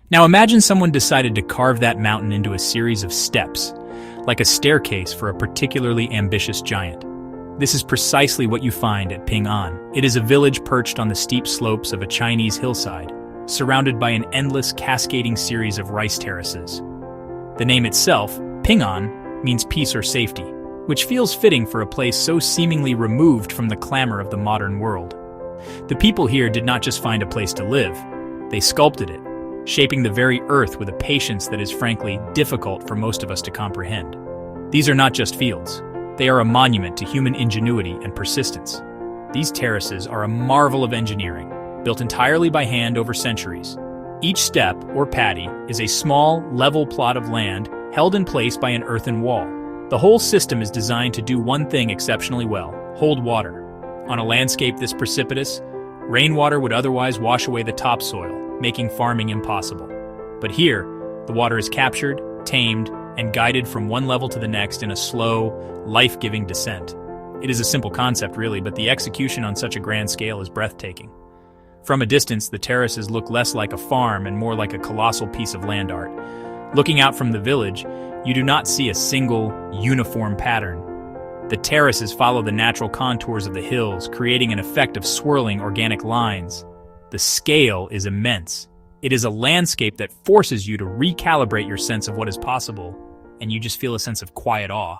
Now imagine someone decided to carve that mountain into a series of steps, like a staircase for a particularly ambitious giant. This is precisely what you find at Pingan. It is a village perched on the steep slopes of a Chinese hillside, surrounded by an endless cascading series of rice terraces. The name itself, Pingan, means peace or safety, which feels fitting for a place so seemingly removed from the clamor of the modern world. The people here did not just find a place to live, they sculpted it, shaping the very earth with a patience that is frankly difficult for most of us to comprehend. These are not just fields. They are a monument to human ingenuity and persistence. These terraces are a marvel of engineering, built entirely by hand over centuries. Each step, or paddy, is a small, level plot of land held in place by an earthen wall. The whole system is designed to do one thing exceptionally well: hold water. On a landscape this precipitous, rainwater would otherwise wash away the topsoil, making farming impossible. But here, the water is captured, tamed, and guided from one level to the next in a slow, life-giving descent. It is a simple concept, really, but the execution on such a grand scale is breathtaking. From a distance, the terraces look less like a farm and more like a colossal piece of land art. Looking out from the village, you do not see a single, uniform pattern. The terraces follow the natural contours of the hills, creating an effect of swirling organic lines. The scale is immense. It is a landscape that forces you to recalibrate your sense of what is possible, and you just feel a sense of quiet awe.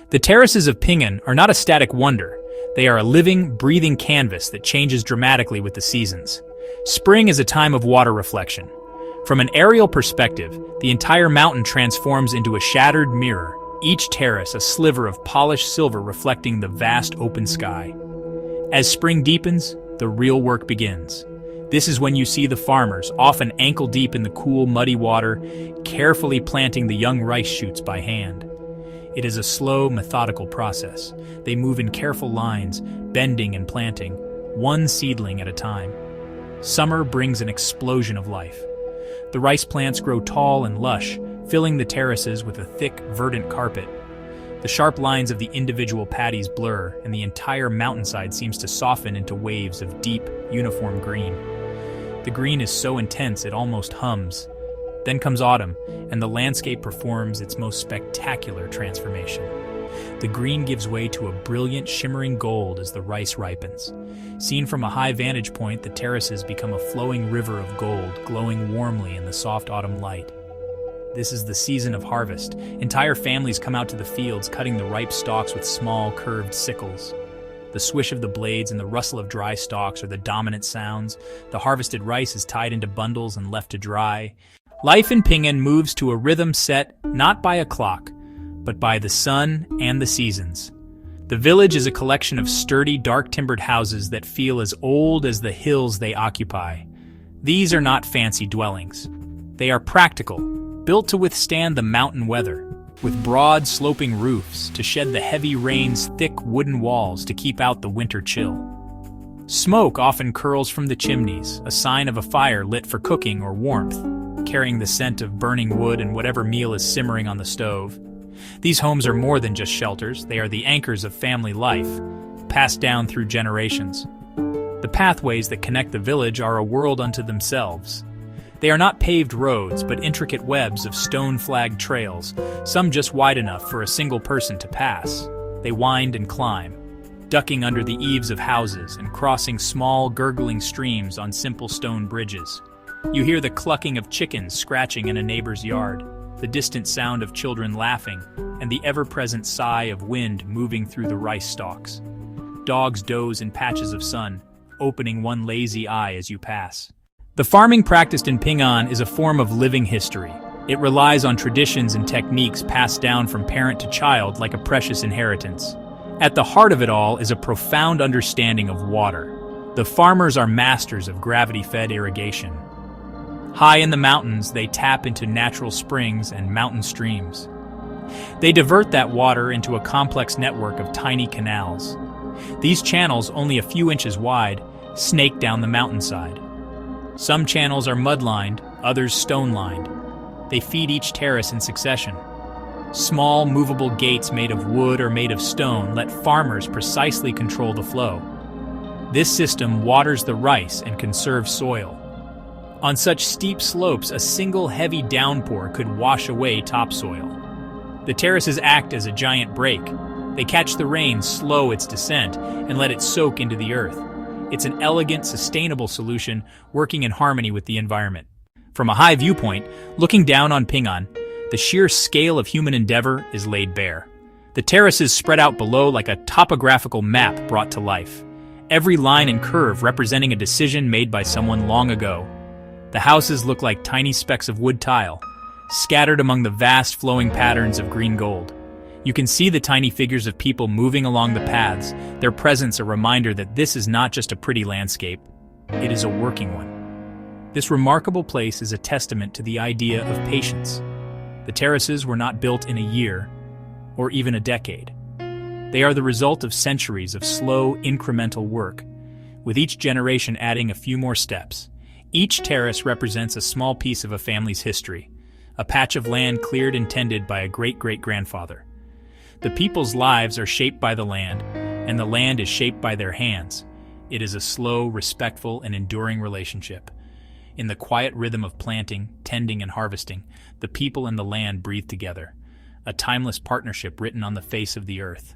The terraces of Pingan are not a static wonder. They are a living, breathing canvas that changes dramatically with the seasons. Spring is a time of water reflection. From an aerial perspective, the entire mountain transforms into a shattered mirror, each terrace a sliver of polished silver reflecting the vast open sky. As spring deepens, the real work begins. This is when you see the farmers, often ankle-deep in the cool, muddy water, carefully planting the young rice shoots by hand. It is a slow, methodical process. They move in careful lines, bending and planting, one seedling at a time. Summer brings an explosion of life. The rice plants grow tall and lush, filling the terraces with a thick, verdant carpet. The sharp lines of the individual paddies blur, and the entire mountainside seems to soften into waves of deep, uniform green. The green is so intense it almost hums. Then comes autumn, and the landscape performs its most spectacular transformation. The green gives way to a brilliant, shimmering gold as the rice ripens. Seen from a high vantage point, the terraces become a flowing river of gold, glowing warmly in the soft autumn light. This is the season of harvest. Entire families come out to the fields, cutting the ripe stalks with small, curved sickles. The swish of the blades and the rustle of dry stalks are the dominant sounds. The harvested rice is tied into bundles and left to dry. Life in Pingan moves to a rhythm set not by a clock, but by the sun and the seasons. The village is a collection of sturdy, dark-timbered houses that feel as old as the hills they occupy. These are not fancy dwellings. They are practical, built to withstand the mountain weather, with broad, sloping roofs to shed the heavy rain's thick wooden walls to keep out the winter chill. Smoke often curls from the chimneys, a sign of a fire lit for cooking or warmth, carrying the scent of burning wood and whatever meal is simmering on the stove. These homes are more than just shelters. They are the anchors of family life, passed down through generations. The pathways that connect the village are a world unto themselves. They are not paved roads, but intricate webs of stone-flagged trails, some just wide enough for a single person to pass. They wind and climb, ducking under the eaves of houses and crossing small, gurgling streams on simple stone bridges. You hear the clucking of chickens scratching in a neighbor's yard, the distant sound of children laughing, and the ever-present sigh of wind moving through the rice stalks. Dogs doze in patches of sun, opening one lazy eye as you pass. The farming practiced in Pingan is a form of living history. It relies on traditions and techniques passed down from parent to child like a precious inheritance. At the heart of it all is a profound understanding of water. The farmers are masters of gravity-fed irrigation. High in the mountains, they tap into natural springs and mountain streams. They divert that water into a complex network of tiny canals. These channels, only a few inches wide, snake down the mountainside. Some channels are mud-lined, others stone-lined. They feed each terrace in succession. Small, movable gates made of wood or made of stone let farmers precisely control the flow. This system waters the rice and conserves soil. On such steep slopes, a single heavy downpour could wash away topsoil. The terraces act as a giant brake. They catch the rain, slow its descent, and let it soak into the earth. It's an elegant, sustainable solution working in harmony with the environment. From a high viewpoint, looking down on Pingan, the sheer scale of human endeavor is laid bare. The terraces spread out below like a topographical map brought to life. Every line and curve representing a decision made by someone long ago. The houses look like tiny specks of wood tile, scattered among the vast flowing patterns of green gold. You can see the tiny figures of people moving along the paths, their presence a reminder that this is not just a pretty landscape, it is a working one. This remarkable place is a testament to the idea of patience. The terraces were not built in a year, or even a decade. They are the result of centuries of slow, incremental work, with each generation adding a few more steps. Each terrace represents a small piece of a family's history, a patch of land cleared and tended by a great-great-grandfather. The people's lives are shaped by the land, and the land is shaped by their hands. It is a slow, respectful, and enduring relationship. In the quiet rhythm of planting, tending, and harvesting, the people and the land breathe together, a timeless partnership written on the face of the earth.